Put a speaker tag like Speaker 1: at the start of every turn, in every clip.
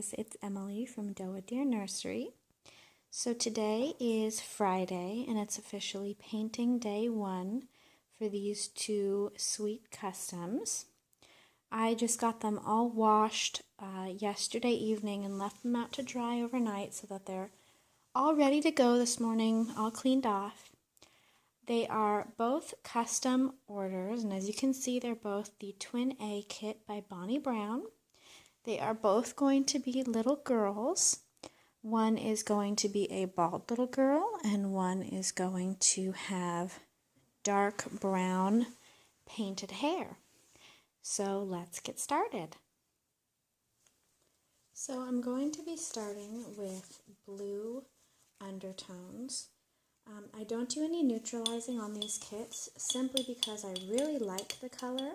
Speaker 1: guys, it's Emily from Doa Deer Nursery. So today is Friday and it's officially painting day 1 for these 2 sweet customs. I just got them all washed yesterday evening and left them out to dry overnight so that they're all ready to go this morning, all cleaned off. They are both custom orders, and as you can see, they're both the Twin A kit by Bonnie Brown. They are both going to be little girls. One is going to be a bald little girl, and one is going to have dark brown painted hair. So let's get started. So I'm going to be starting with blue undertones. I don't do any neutralizing on these kits simply because I really like the color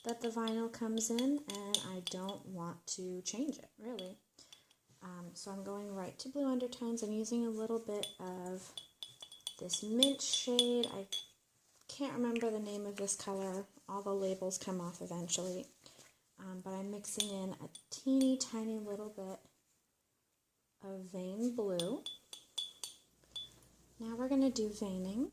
Speaker 1: that the vinyl comes in and I don't want to change it, really. So I'm going right to blue undertones. I'm using a little bit of this mint shade. I can't remember the name of this color. All the labels come off eventually. But I'm mixing in a teeny tiny little bit of vein blue. Now we're going to do veining.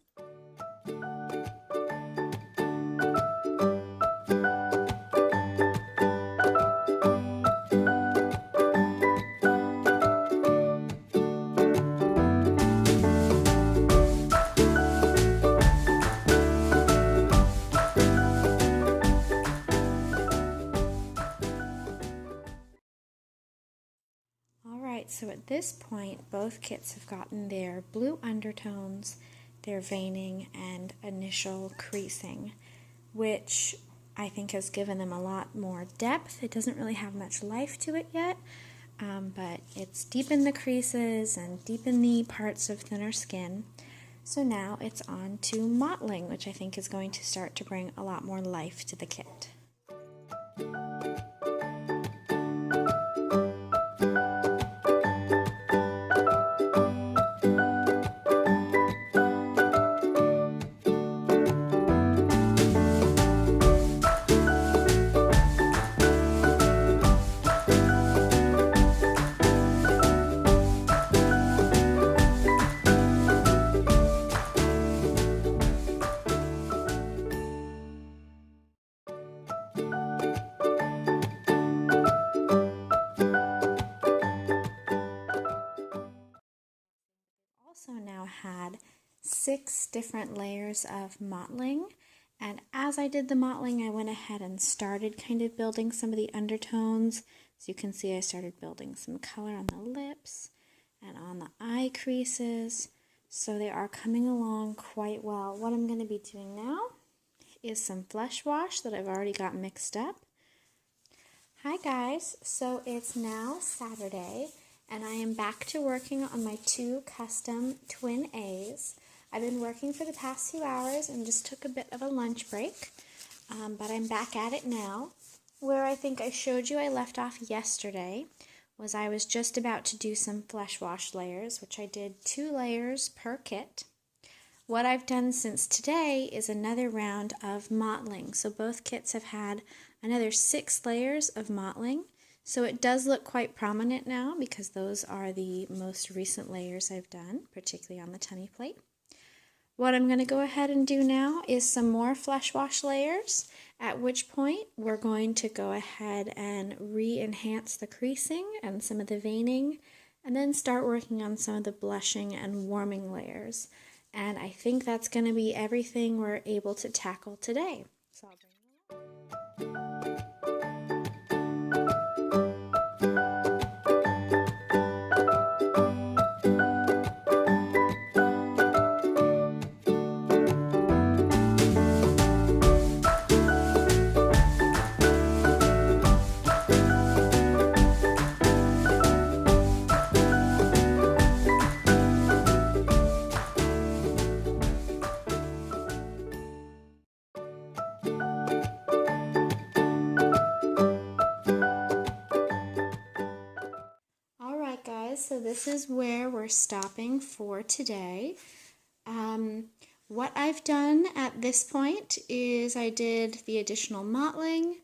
Speaker 1: So at this point, both kits have gotten their blue undertones, their veining, and initial creasing, which I think has given them a lot more depth. It doesn't really have much life to it yet, but it's deepened the creases and deepened the parts of thinner skin. So now it's on to mottling, which I think is going to start to bring a lot more life to the kit. Also now had 6 different layers of mottling, and as I did the mottling I went ahead and started kind of building some of the undertones. As you can see, I started building some color on the lips and on the eye creases, so they are coming along quite well. What I'm going to be doing now is some flesh wash that I've already got mixed up. Hi guys, so it's now Saturday and I am back to working on my 2 custom Twin A's. I've been working for the past few hours and just took a bit of a lunch break, but I'm back at it now. Where I think I showed you I left off yesterday was I was just about to do some flesh wash layers, which I did 2 layers per kit. What I've done since today is another round of mottling. So both kits have had another 6 layers of mottling. So it does look quite prominent now because those are the most recent layers I've done, particularly on the tummy plate. What I'm going to go ahead and do now is some more flesh wash layers, at which point we're going to go ahead and re-enhance the creasing and some of the veining, and then start working on some of the blushing and warming layers. And I think that's going to be everything we're able to tackle today. So I'll bring you along. So this is where we're stopping for today. What I've done at this point is I did the additional mottling,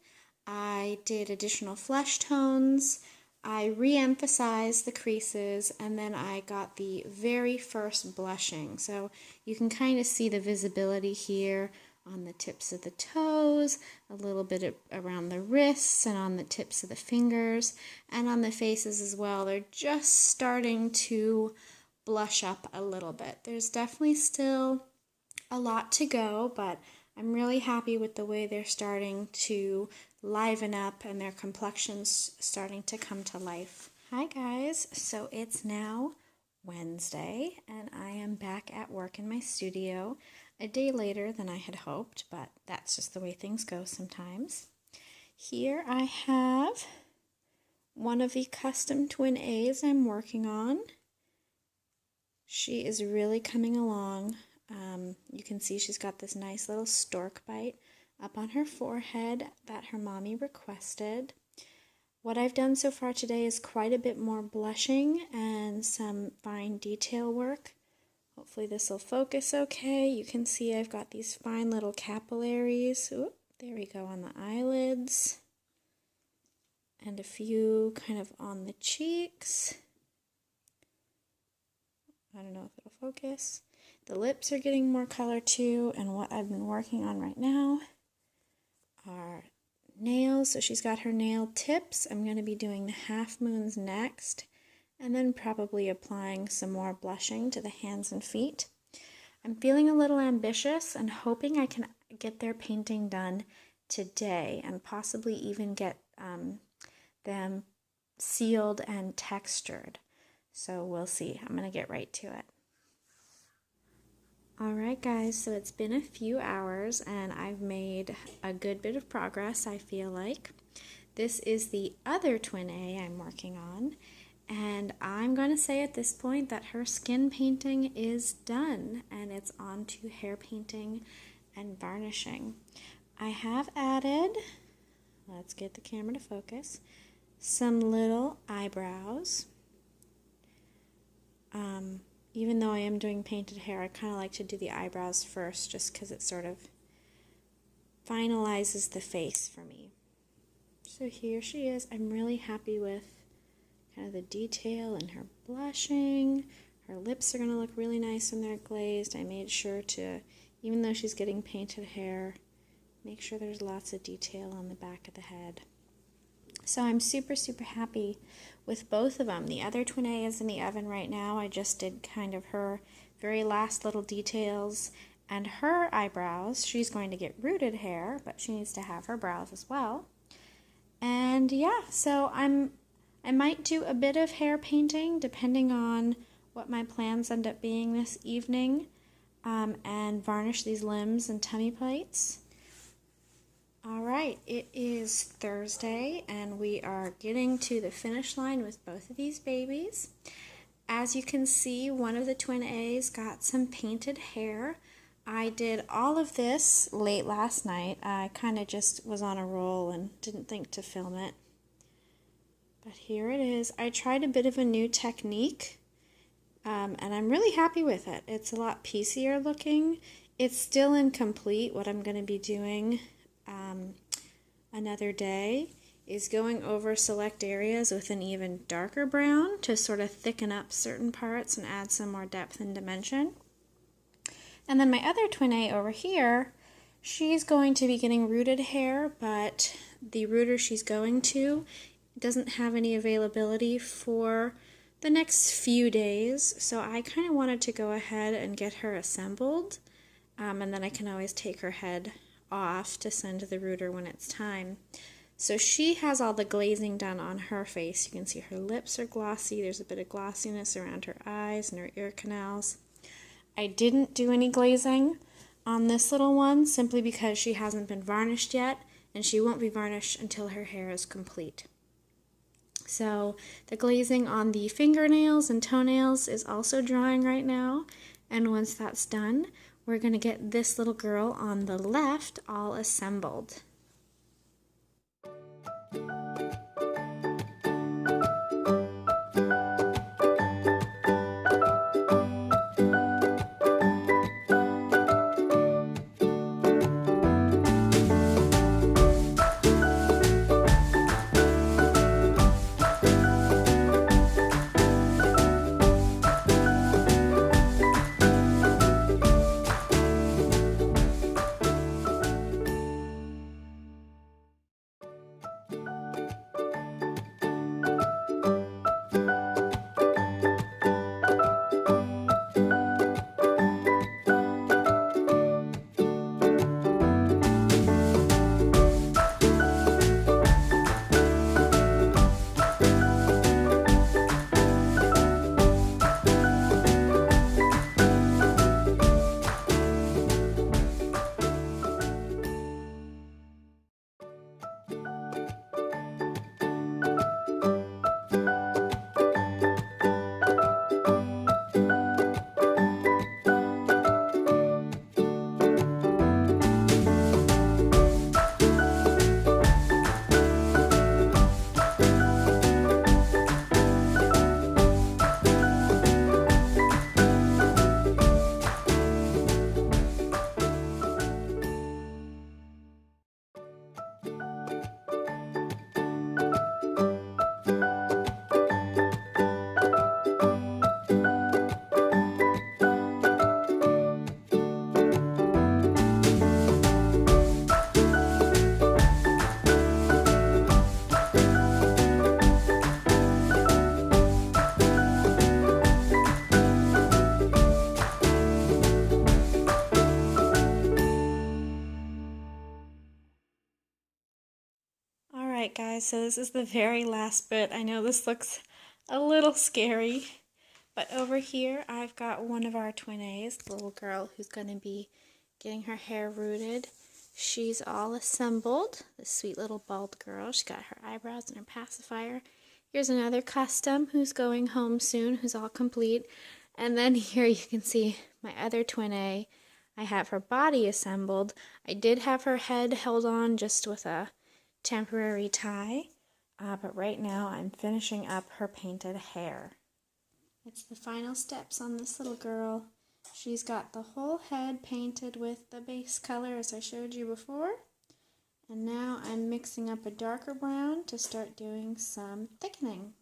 Speaker 1: I did additional flesh tones, I re-emphasized the creases, and then I got the very first blushing. So you can kind of see the visibility here on the tips of the toes, a little bit around the wrists and on the tips of the fingers, and on the faces as well. They're just starting to blush up a little bit. There's definitely still a lot to go, but I'm really happy with the way they're starting to liven up and their complexions starting to come to life. Hi guys, so it's now Wednesday and I am back at work in my studio a day later than I had hoped, but that's just the way things go sometimes. Here I have one of the custom twin A's I'm working on. She is really coming along. You can see she's got this nice little stork bite up on her forehead that her mommy requested. What I've done so far today is quite a bit more blushing and some fine detail work. Hopefully this will focus okay. You can see I've got these fine little capillaries. Oop, there we go on the eyelids. And a few kind of on the cheeks. I don't know if it'll focus. The lips are getting more color too, and what I've been working on right now are nails. So she's got her nail tips. I'm going to be doing the half moons next, and then probably applying some more blushing to the hands and feet. I'm feeling a little ambitious and hoping I can get their painting done today and possibly even get them sealed and textured. So we'll see. I'm going to get right to it. Alright guys, so it's been a few hours and I've made a good bit of progress, I feel like. This is the other twin A I'm working on, and I'm going to say at this point that her skin painting is done and it's on to hair painting and varnishing. I have added, let's get the camera to focus, some little eyebrows. Even though I am doing painted hair, I kind of like to do the eyebrows first just because it sort of finalizes the face for me. So here she is. I'm really happy with kind of the detail and her blushing. Her lips are going to look really nice when they're glazed. I made sure to, even though she's getting painted hair, make sure there's lots of detail on the back of the head. So I'm super, super happy with both of them. The other twin A is in the oven right now. I just did kind of her very last little details and her eyebrows. She's going to get rooted hair, but she needs to have her brows as well. And yeah, so I might do a bit of hair painting depending on what my plans end up being this evening, and varnish these limbs and tummy plates. Alright, it is Thursday and we are getting to the finish line with both of these babies. As you can see, one of the twin A's got some painted hair. I did all of this late last night. I kind of just was on a roll and didn't think to film it. But here it is. I tried a bit of a new technique, and I'm really happy with it. It's a lot piecier looking. It's still incomplete. What I'm going to be doing another day is going over select areas with an even darker brown to sort of thicken up certain parts and add some more depth and dimension. And then my other twin A over here, she's going to be getting rooted hair, but the rooter she's going to doesn't have any availability for the next few days, so I kind of wanted to go ahead and get her assembled, and then I can always take her head off to send to the rooter when it's time. So she has all the glazing done on her face. You can see her lips are glossy. There's a bit of glossiness around her eyes and her ear canals. I didn't do any glazing on this little one simply because she hasn't been varnished yet, and she won't be varnished until her hair is complete. So the glazing on the fingernails and toenails is also drying right now, and once that's done, we're going to get this little girl on the left all assembled. Alright guys, so this is the very last bit. I know this looks a little scary, but over here I've got one of our twin A's, the little girl who's going to be getting her hair rooted. She's all assembled, this sweet little bald girl. She's got her eyebrows and her pacifier. Here's another custom who's going home soon, who's all complete. And then here you can see my other twin A. I have her body assembled. I did have her head held on just with a temporary tie, but right now I'm finishing up her painted hair. It's the final steps on this little girl. She's got the whole head painted with the base color as I showed you before. And now I'm mixing up a darker brown to start doing some thickening.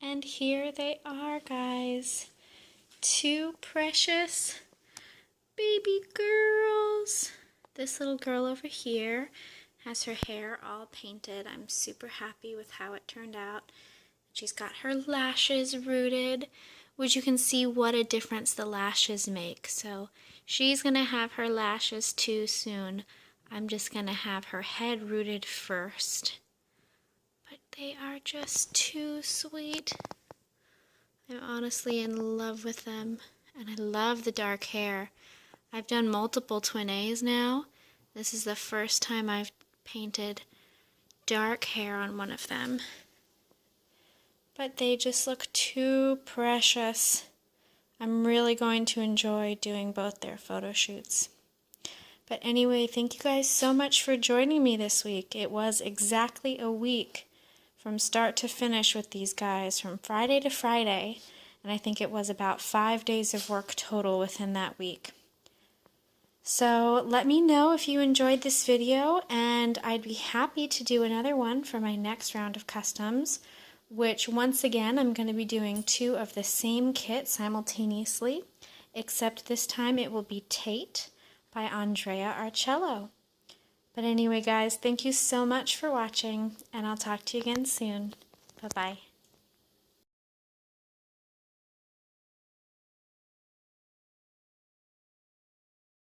Speaker 1: And here they are, guys. Two precious baby girls. This little girl over here has her hair all painted. I'm super happy with how it turned out. She's got her lashes rooted, which you can see what a difference the lashes make. So she's gonna have her lashes too soon. I'm just gonna have her head rooted first. But they are just too sweet. I'm honestly in love with them, and I love the dark hair. I've done multiple twin A's now. This is the first time I've painted dark hair on one of them. But they just look too precious. I'm really going to enjoy doing both their photo shoots. But anyway, thank you guys so much for joining me this week. It was exactly a week from start to finish with these guys, from Friday to Friday, and I think it was about 5 days of work total within that week. So let me know if you enjoyed this video, and I'd be happy to do another one for my next round of customs, which once again I'm going to be doing 2 of the same kit simultaneously, except this time it will be Tate by Andrea Arcello. But anyway guys, thank you so much for watching, and I'll talk to you again soon. Bye-bye.